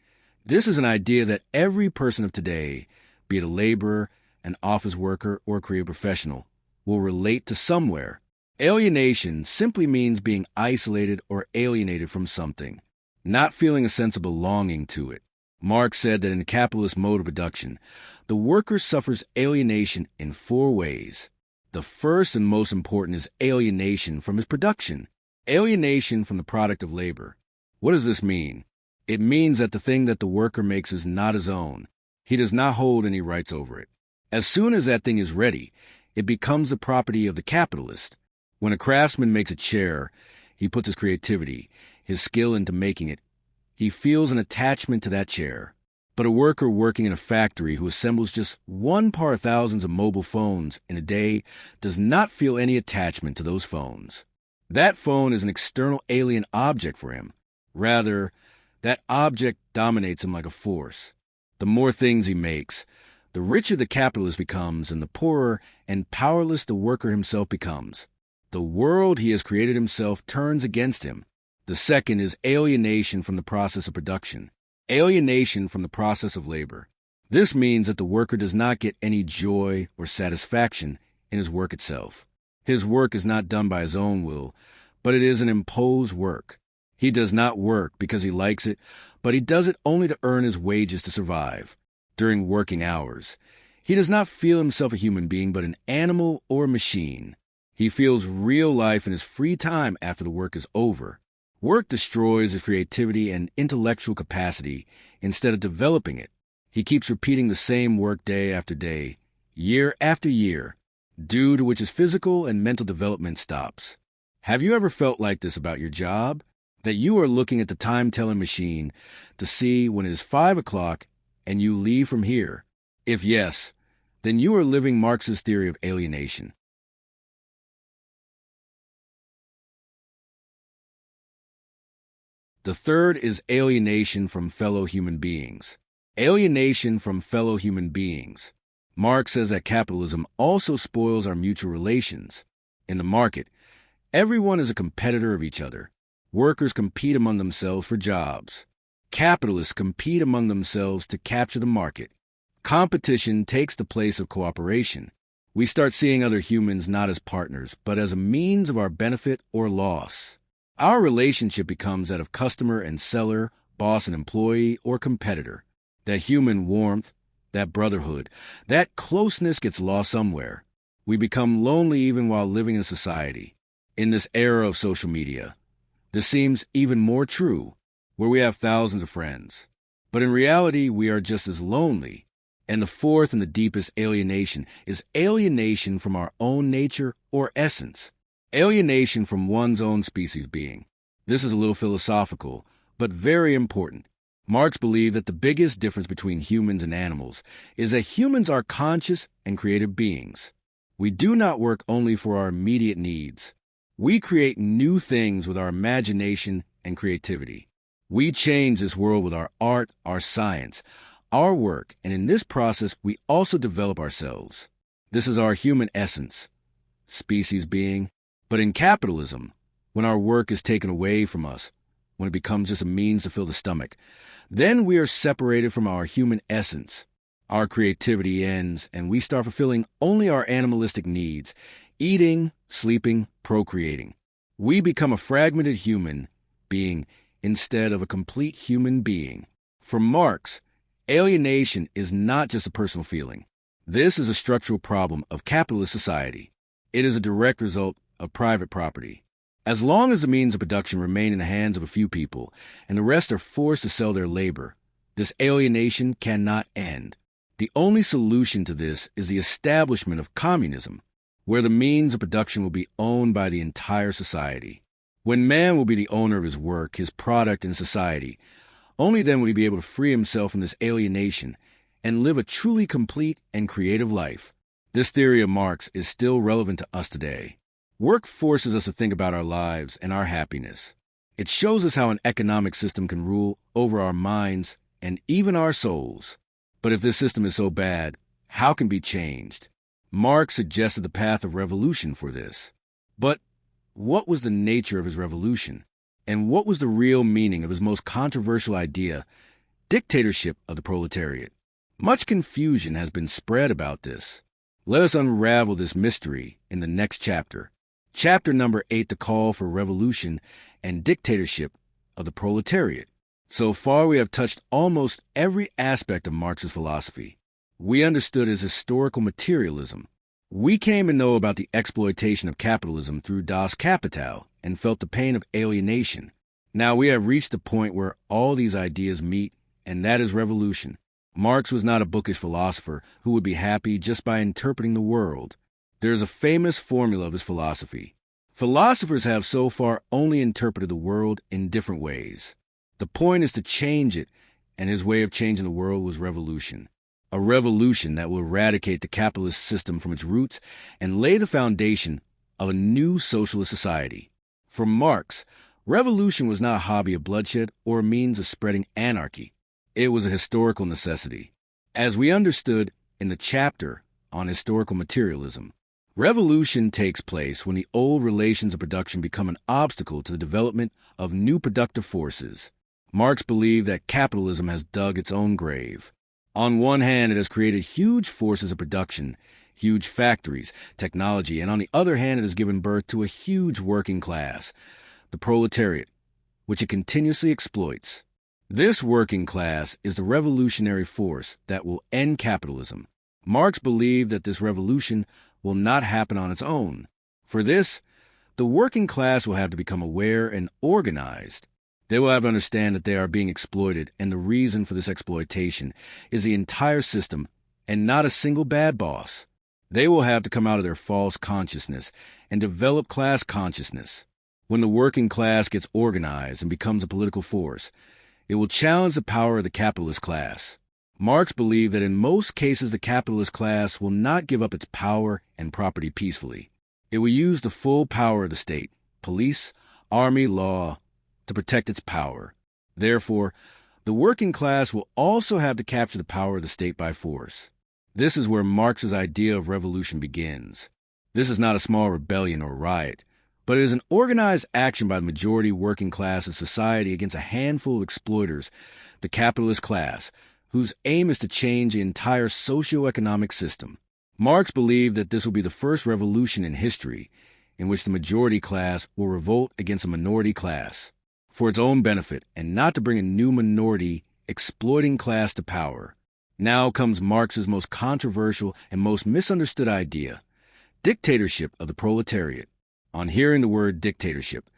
this is an idea that every person of today, be it a laborer, an office worker, or a career professional, will relate to somewhere. Alienation simply means being isolated or alienated from something, not feeling a sense of belonging to it. Marx said that in the capitalist mode of production, the worker suffers alienation in 4 ways. The first and most important is alienation from his production, alienation from the product of labor. What does this mean? It means that the thing that the worker makes is not his own. He does not hold any rights over it. As soon as that thing is ready, it becomes the property of the capitalist. When a craftsman makes a chair, he puts his creativity, his skill into making it. He feels an attachment to that chair. But a worker working in a factory who assembles just 1 part of thousands of mobile phones in a day does not feel any attachment to those phones. That phone is an external alien object for him. Rather, that object dominates him like a force. The more things he makes, the richer the capitalist becomes, and the poorer and powerless the worker himself becomes. The world he has created himself turns against him. The second is alienation from the process of production, alienation from the process of labor. This means that the worker does not get any joy or satisfaction in his work itself. His work is not done by his own will, but it is an imposed work. He does not work because he likes it, but he does it only to earn his wages to survive. During working hours, he does not feel himself a human being, but an animal or a machine. He feels real life in his free time after the work is over. Work destroys his creativity and intellectual capacity instead of developing it. He keeps repeating the same work day after day, year after year, due to which his physical and mental development stops. Have you ever felt like this about your job? That you are looking at the time-telling machine to see when it is 5 o'clock and you leave from here? If yes, then you are living Marx's theory of alienation. The third is alienation from fellow human beings. Alienation from fellow human beings. Marx says that capitalism also spoils our mutual relations. In the market, everyone is a competitor of each other. Workers compete among themselves for jobs. Capitalists compete among themselves to capture the market. Competition takes the place of cooperation. We start seeing other humans not as partners, but as a means of our benefit or loss. Our relationship becomes that of customer and seller, boss and employee, or competitor. That human warmth, that brotherhood, that closeness gets lost somewhere. We become lonely even while living in society. In this era of social media, this seems even more true, where we have thousands of friends. But in reality, we are just as lonely. And the fourth and the deepest alienation is alienation from our own nature or essence. Alienation from one's own species being. This is a little philosophical, but very important. Marx believed that the biggest difference between humans and animals is that humans are conscious and creative beings. We do not work only for our immediate needs. We create new things with our imagination and creativity. We change this world with our art, our science, our work, and in this process, we also develop ourselves. This is our human essence, species being. But in capitalism, when our work is taken away from us, when it becomes just a means to fill the stomach, then we are separated from our human essence. Our creativity ends, and we start fulfilling only our animalistic needs, eating, sleeping, procreating. We become a fragmented human being instead of a complete human being. For Marx, alienation is not just a personal feeling. This is a structural problem of capitalist society. It is a direct result of private property. As long as the means of production remain in the hands of a few people and the rest are forced to sell their labor, this alienation cannot end. The only solution to this is the establishment of communism, where the means of production will be owned by the entire society. When man will be the owner of his work, his product, and society, only then will he be able to free himself from this alienation and live a truly complete and creative life. This theory of Marx is still relevant to us today. Work forces us to think about our lives and our happiness. It shows us how an economic system can rule over our minds and even our souls. But if this system is so bad, how can it be changed? Marx suggested the path of revolution for this. But what was the nature of his revolution? And what was the real meaning of his most controversial idea, dictatorship of the proletariat? Much confusion has been spread about this. Let us unravel this mystery in the next chapter. Chapter number 8, The Call for Revolution and Dictatorship of the Proletariat. So far, we have touched almost every aspect of Marx's philosophy. We understood his historical materialism. We came to know about the exploitation of capitalism through Das Kapital and felt the pain of alienation. Now we have reached the point where all these ideas meet, and that is revolution. Marx was not a bookish philosopher who would be happy just by interpreting the world. There is a famous formula of his philosophy. Philosophers have so far only interpreted the world in different ways. The point is to change it, and his way of changing the world was revolution. A revolution that will eradicate the capitalist system from its roots and lay the foundation of a new socialist society. For Marx, revolution was not a hobby of bloodshed or a means of spreading anarchy. It was a historical necessity. As we understood in the chapter on historical materialism, revolution takes place when the old relations of production become an obstacle to the development of new productive forces. Marx believed that capitalism has dug its own grave. On one hand, it has created huge forces of production, huge factories, technology, and on the other hand, it has given birth to a huge working class, the proletariat, which it continuously exploits. This working class is the revolutionary force that will end capitalism. Marx believed that this revolution will not happen on its own. For this, the working class will have to become aware and organized. They will have to understand that they are being exploited, and the reason for this exploitation is the entire system and not a single bad boss. They will have to come out of their false consciousness and develop class consciousness. When the working class gets organized and becomes a political force, it will challenge the power of the capitalist class. Marx believed that in most cases the capitalist class will not give up its power and property peacefully. It will use the full power of the state, police, army, law, to protect its power. Therefore, the working class will also have to capture the power of the state by force. This is where Marx's idea of revolution begins. This is not a small rebellion or riot, but it is an organized action by the majority working class of society against a handful of exploiters, the capitalist class, whose aim is to change the entire socio-economic system. Marx believed that this will be the first revolution in history in which the majority class will revolt against a minority class for its own benefit and not to bring a new minority exploiting class to power. Now comes Marx's most controversial and most misunderstood idea, dictatorship of the proletariat. On hearing the word dictatorship,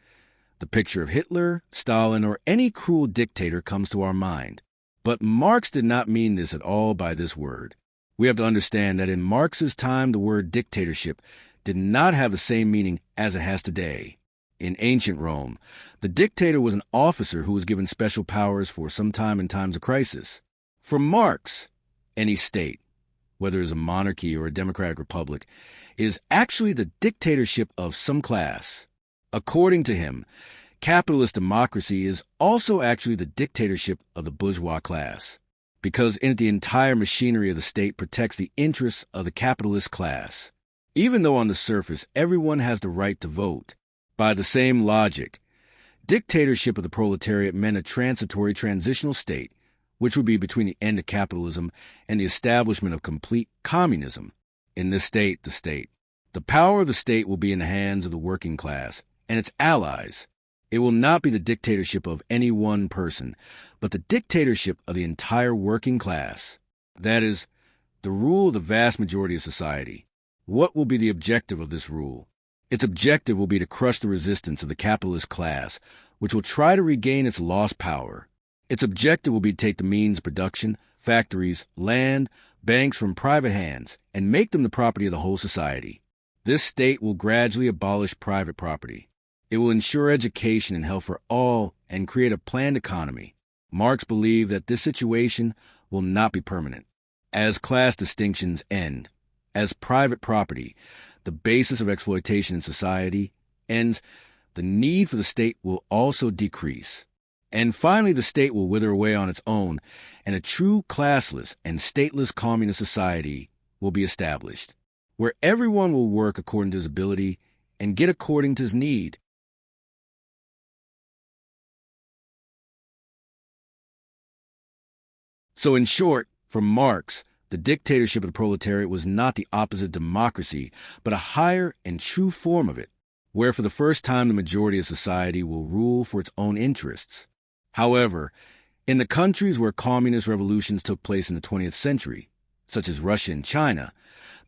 the picture of Hitler, Stalin, or any cruel dictator comes to our mind. But Marx did not mean this at all by this word. We have to understand that in Marx's time, the word dictatorship did not have the same meaning as it has today. In ancient Rome, the dictator was an officer who was given special powers for some time in times of crisis. For Marx, any state, whether it's a monarchy or a democratic republic, is actually the dictatorship of some class. According to him, capitalist democracy is also actually the dictatorship of the bourgeois class, because in it the entire machinery of the state protects the interests of the capitalist class. Even though on the surface everyone has the right to vote, by the same logic, dictatorship of the proletariat meant a transitory transitional state, which would be between the end of capitalism and the establishment of complete communism. In this state, the power of the state will be in the hands of the working class and its allies. It will not be the dictatorship of any one person, but the dictatorship of the entire working class. That is, the rule of the vast majority of society. What will be the objective of this rule? Its objective will be to crush the resistance of the capitalist class, which will try to regain its lost power. Its objective will be to take the means of production, factories, land, banks from private hands, and make them the property of the whole society. This state will gradually abolish private property. It will ensure education and health for all and create a planned economy. Marx believed that this situation will not be permanent. As class distinctions end, as private property, the basis of exploitation in society, ends, the need for the state will also decrease. And finally, the state will wither away on its own, and a true classless and stateless communist society will be established, where everyone will work according to his ability and get according to his need. So in short, for Marx, the dictatorship of the proletariat was not the opposite of democracy, but a higher and true form of it, where for the first time the majority of society will rule for its own interests. However, in the countries where communist revolutions took place in the 20th century, such as Russia and China,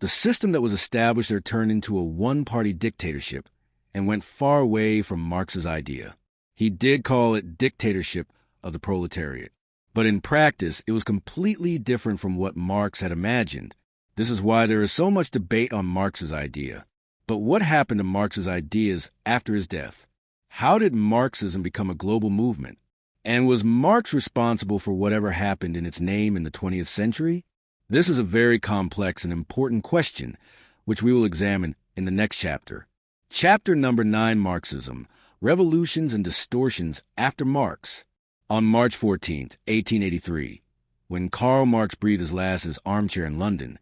the system that was established there turned into a one-party dictatorship and went far away from Marx's idea. He did call it dictatorship of the proletariat. But in practice, it was completely different from what Marx had imagined. This is why there is so much debate on Marx's idea. But what happened to Marx's ideas after his death? How did Marxism become a global movement? And was Marx responsible for whatever happened in its name in the 20th century? This is a very complex and important question, which we will examine in the next chapter. Chapter number 9, Marxism, Revolutions and Distortions After Marx. On March 14, 1883, when Karl Marx breathed his last in his armchair in London,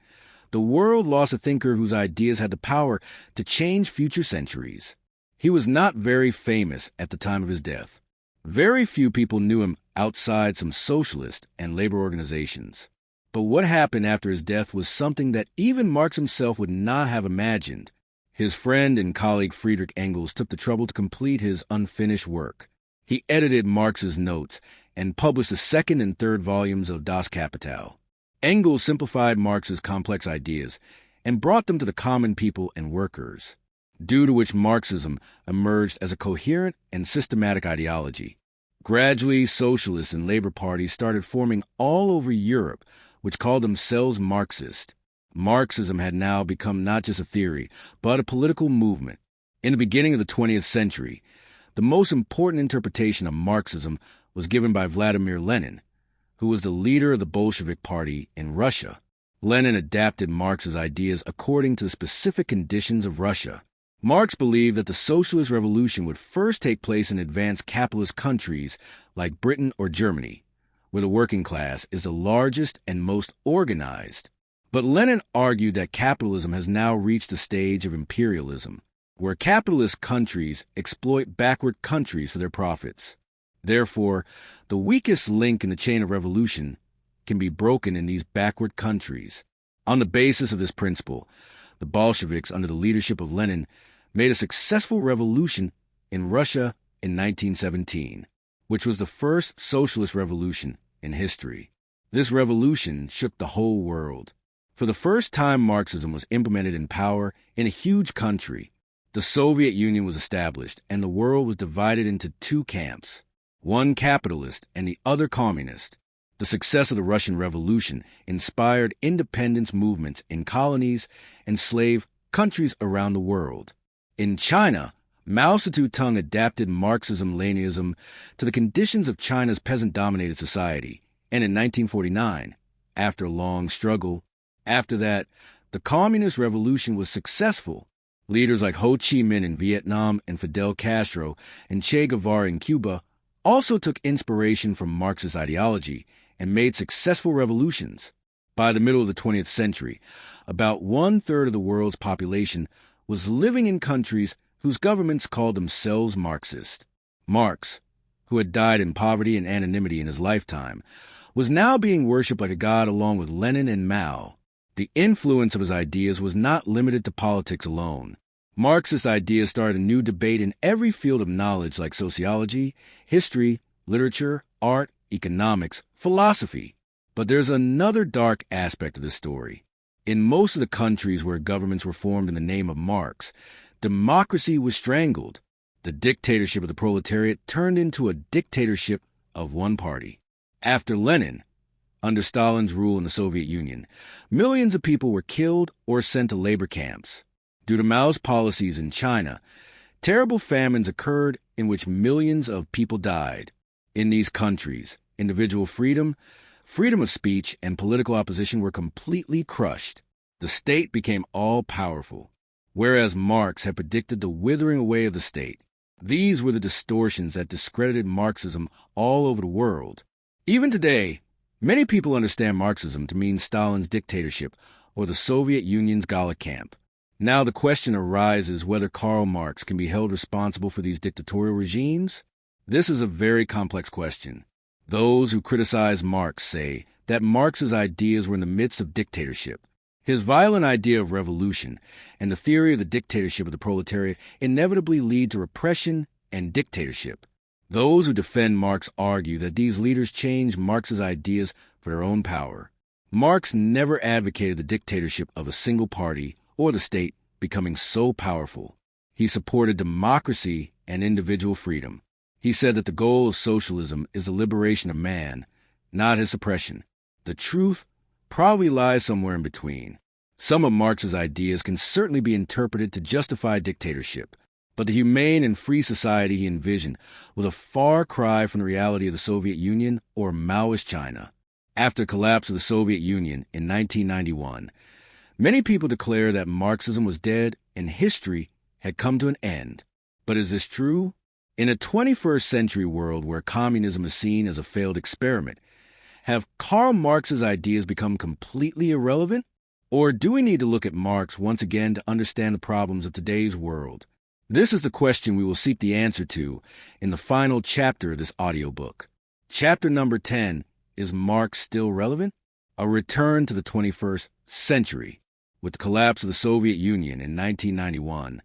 the world lost a thinker whose ideas had the power to change future centuries. He was not very famous at the time of his death. Very few people knew him outside some socialist and labor organizations. But what happened after his death was something that even Marx himself would not have imagined. His friend and colleague Friedrich Engels took the trouble to complete his unfinished work. He edited Marx's notes and published the second and third volumes of Das Kapital. Engels simplified Marx's complex ideas and brought them to the common people and workers, due to which Marxism emerged as a coherent and systematic ideology. Gradually, socialists and labor parties started forming all over Europe, which called themselves Marxist. Marxism had now become not just a theory, but a political movement. In the beginning of the 20th century, the most important interpretation of Marxism was given by Vladimir Lenin, who was the leader of the Bolshevik Party in Russia. Lenin adapted Marx's ideas according to the specific conditions of Russia. Marx believed that the socialist revolution would first take place in advanced capitalist countries like Britain or Germany, where the working class is the largest and most organized. But Lenin argued that capitalism has now reached the stage of imperialism, where capitalist countries exploit backward countries for their profits. Therefore, the weakest link in the chain of revolution can be broken in these backward countries. On the basis of this principle, the Bolsheviks, under the leadership of Lenin, made a successful revolution in Russia in 1917, which was the first socialist revolution in history. This revolution shook the whole world. For the first time, Marxism was implemented in power in a huge country. The Soviet Union was established, and the world was divided into two camps, one capitalist and the other communist. The success of the Russian Revolution inspired independence movements in colonies and slave countries around the world. In China, Mao Zedong adapted Marxism-Leninism to the conditions of China's peasant-dominated society, and in 1949, after a long struggle, after that, the Communist Revolution was successful. Leaders like Ho Chi Minh in Vietnam and Fidel Castro and Che Guevara in Cuba also took inspiration from Marxist ideology and made successful revolutions. By the middle of the 20th century, about one-third of the world's population was living in countries whose governments called themselves Marxist. Marx, who had died in poverty and anonymity in his lifetime, was now being worshipped like a god along with Lenin and Mao. The influence of his ideas was not limited to politics alone. Marxist ideas started a new debate in every field of knowledge like sociology, history, literature, art, economics, philosophy. But there's another dark aspect of this story. In most of the countries where governments were formed in the name of Marx, democracy was strangled. The dictatorship of the proletariat turned into a dictatorship of one party. After Lenin, under Stalin's rule in the Soviet Union, millions of people were killed or sent to labor camps. Due to Mao's policies in China, terrible famines occurred in which millions of people died. In these countries, individual freedom, freedom of speech, and political opposition were completely crushed. The state became all-powerful, whereas Marx had predicted the withering away of the state. These were the distortions that discredited Marxism all over the world. Even today, many people understand Marxism to mean Stalin's dictatorship or the Soviet Union's Gala camp. Now the question arises whether Karl Marx can be held responsible for these dictatorial regimes. This is a very complex question. Those who criticize Marx say that Marx's ideas were in the midst of dictatorship. His violent idea of revolution and the theory of the dictatorship of the proletariat inevitably lead to repression and dictatorship. Those who defend Marx argue that these leaders changed Marx's ideas for their own power. Marx never advocated the dictatorship of a single party or the state becoming so powerful. He supported democracy and individual freedom. He said that the goal of socialism is the liberation of man, not his suppression. The truth probably lies somewhere in between. Some of Marx's ideas can certainly be interpreted to justify dictatorship, but the humane and free society he envisioned was a far cry from the reality of the Soviet Union or Maoist China. After the collapse of the Soviet Union in 1991, many people declared that Marxism was dead and history had come to an end. But is this true? In a 21st century world where communism is seen as a failed experiment, have Karl Marx's ideas become completely irrelevant? Or do we need to look at Marx once again to understand the problems of today's world? This is the question we will seek the answer to in the final chapter of this audiobook. Chapter number 10, Is Marx Still Relevant? A return to the 21st century. With the collapse of the Soviet Union in 1991,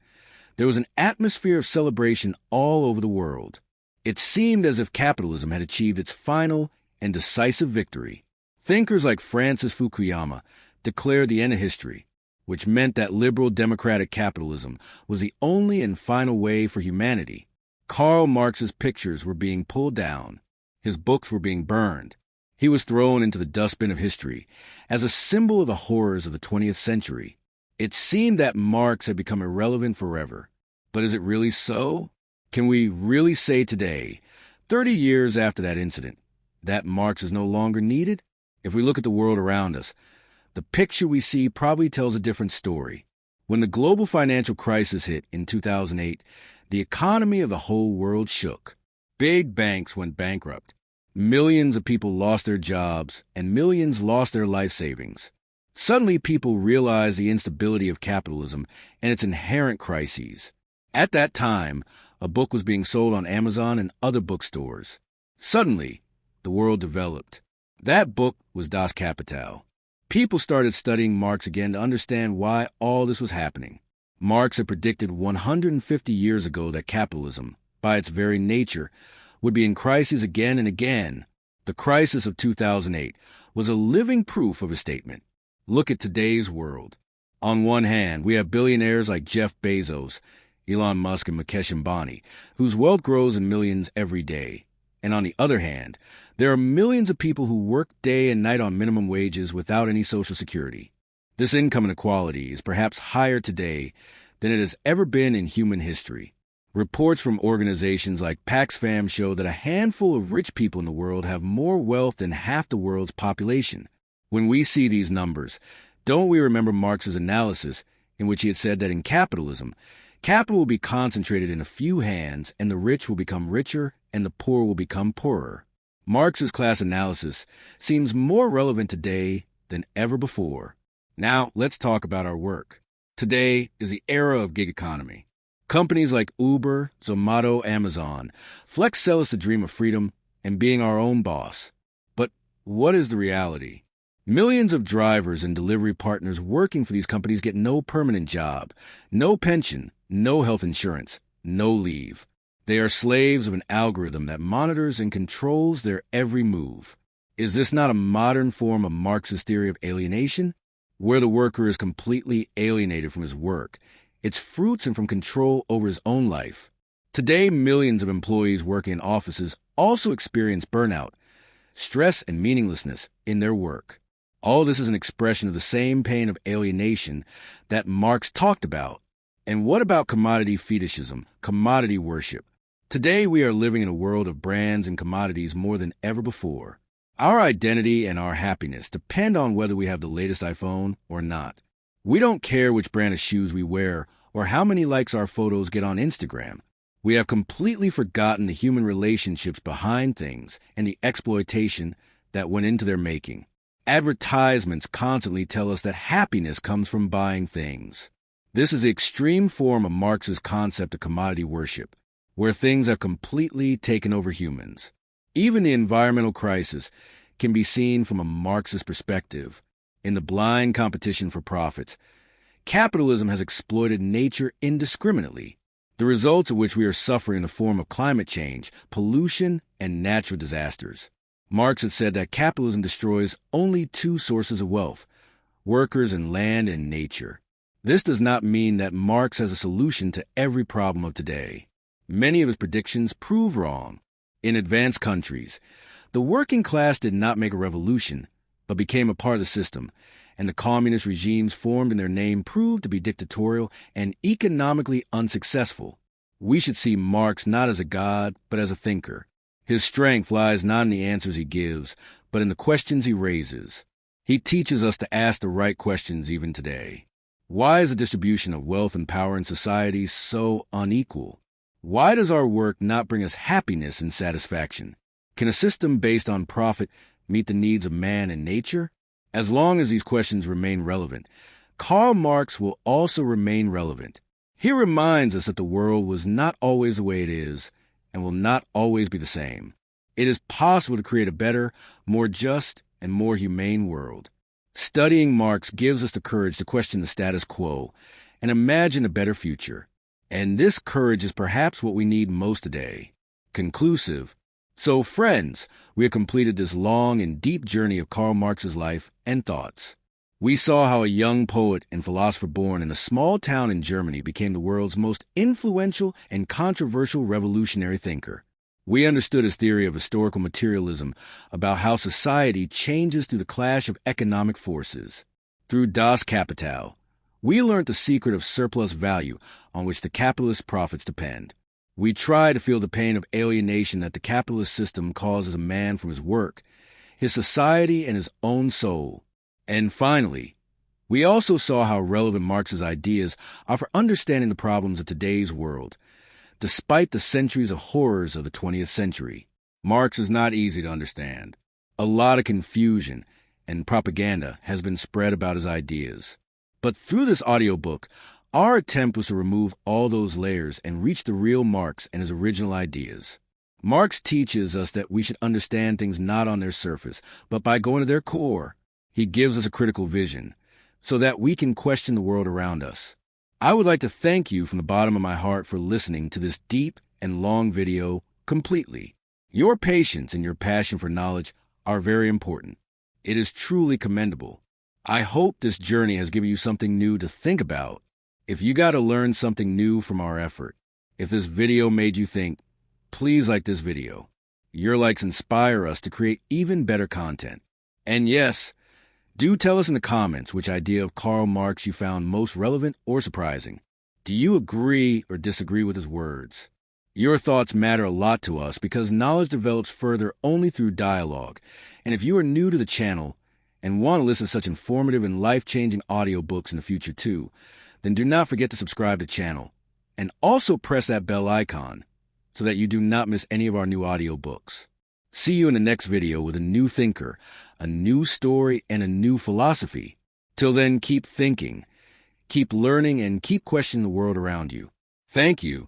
there was an atmosphere of celebration all over the world. It seemed as if capitalism had achieved its final and decisive victory. Thinkers like Francis Fukuyama declared the end of history, which meant that liberal democratic capitalism was the only and final way for humanity. Karl Marx's pictures were being pulled down. His books were being burned. He was thrown into the dustbin of history as a symbol of the horrors of the 20th century. It seemed that Marx had become irrelevant forever. But is it really so? Can we really say today, 30 years after that incident, that Marx is no longer needed? If we look at the world around us, the picture we see probably tells a different story. When the global financial crisis hit in 2008, the economy of the whole world shook. Big banks went bankrupt. Millions of people lost their jobs, and millions lost their life savings. Suddenly, people realized the instability of capitalism and its inherent crises. At that time, a book was being sold on Amazon and other bookstores. Suddenly, the world developed. That book was Das Kapital. People started studying Marx again to understand why all this was happening. Marx had predicted 150 years ago that capitalism, by its very nature, would be in crisis again and again. The crisis of 2008 was a living proof of his statement. Look at today's world. On one hand, we have billionaires like Jeff Bezos, Elon Musk, and Mukesh Ambani, whose wealth grows in millions every day. And on the other hand, there are millions of people who work day and night on minimum wages without any social security. This income inequality is perhaps higher today than it has ever been in human history. Reports from organizations like Paxfam show that a handful of rich people in the world have more wealth than half the world's population. When we see these numbers, don't we remember Marx's analysis in which he had said that in capitalism, capital will be concentrated in a few hands and the rich will become richer and the poor will become poorer. Marx's class analysis seems more relevant today than ever before. Now, let's talk about our work. Today is the era of gig economy. Companies like Uber, Zomato, Amazon flex sell us the dream of freedom and being our own boss. But what is the reality? Millions of drivers and delivery partners working for these companies get no permanent job, no pension, no health insurance, no leave. They are slaves of an algorithm that monitors and controls their every move. Is this not a modern form of Marx's theory of alienation, where the worker is completely alienated from his work, its fruits, and from control over his own life? Today, millions of employees working in offices also experience burnout, stress, and meaninglessness in their work. All this is an expression of the same pain of alienation that Marx talked about. And what about commodity fetishism, commodity worship? Today, we are living in a world of brands and commodities more than ever before. Our identity and our happiness depend on whether we have the latest iPhone or not. We don't care which brand of shoes we wear or how many likes our photos get on Instagram. We have completely forgotten the human relationships behind things and the exploitation that went into their making. Advertisements constantly tell us that happiness comes from buying things. This is the extreme form of Marx's concept of commodity worship, where things have completely taken over humans. Even the environmental crisis can be seen from a Marxist perspective. In the blind competition for profits, capitalism has exploited nature indiscriminately, the results of which we are suffering in the form of climate change, pollution, and natural disasters. Marx had said that capitalism destroys only two sources of wealth: workers and land and nature. This does not mean that Marx has a solution to every problem of today. Many of his predictions prove wrong. In advanced countries, the working class did not make a revolution, but became a part of the system, and the communist regimes formed in their name proved to be dictatorial and economically unsuccessful. We should see Marx not as a god, but as a thinker. His strength lies not in the answers he gives, but in the questions he raises. He teaches us to ask the right questions even today. Why is the distribution of wealth and power in society so unequal? Why does our work not bring us happiness and satisfaction? Can a system based on profit meet the needs of man and nature? As long as these questions remain relevant, Karl Marx will also remain relevant. He reminds us that the world was not always the way it is and will not always be the same. It is possible to create a better, more just, and more humane world. Studying Marx gives us the courage to question the status quo and imagine a better future. And this courage is perhaps what we need most today. Conclusive. So, friends, we have completed this long and deep journey of Karl Marx's life and thoughts. We saw how a young poet and philosopher born in a small town in Germany became the world's most influential and controversial revolutionary thinker. We understood his theory of historical materialism about how society changes through the clash of economic forces. Through Das Kapital, we learned the secret of surplus value on which the capitalist profits depend. We try to feel the pain of alienation that the capitalist system causes a man from his work, his society, and his own soul. And finally, we also saw how relevant Marx's ideas are for understanding the problems of today's world. Despite the centuries of horrors of the 20th century, Marx is not easy to understand. A lot of confusion and propaganda has been spread about his ideas. But through this audiobook, our attempt was to remove all those layers and reach the real Marx and his original ideas. Marx teaches us that we should understand things not on their surface, but by going to their core. He gives us a critical vision so that we can question the world around us. I would like to thank you from the bottom of my heart for listening to this deep and long video completely. Your patience and your passion for knowledge are very important. It is truly commendable. I hope this journey has given you something new to think about. If you got to learn something new from our effort, if this video made you think, please like this video. Your likes inspire us to create even better content. And yes, do tell us in the comments which idea of Karl Marx you found most relevant or surprising. Do you agree or disagree with his words? Your thoughts matter a lot to us because knowledge develops further only through dialogue. And if you are new to the channel and want to listen to such informative and life-changing audiobooks in the future too, then do not forget to subscribe to the channel. And also press that bell icon so that you do not miss any of our new audiobooks. See you in the next video with a new thinker, a new story, and a new philosophy. Till then, keep thinking, keep learning, and keep questioning the world around you. Thank you.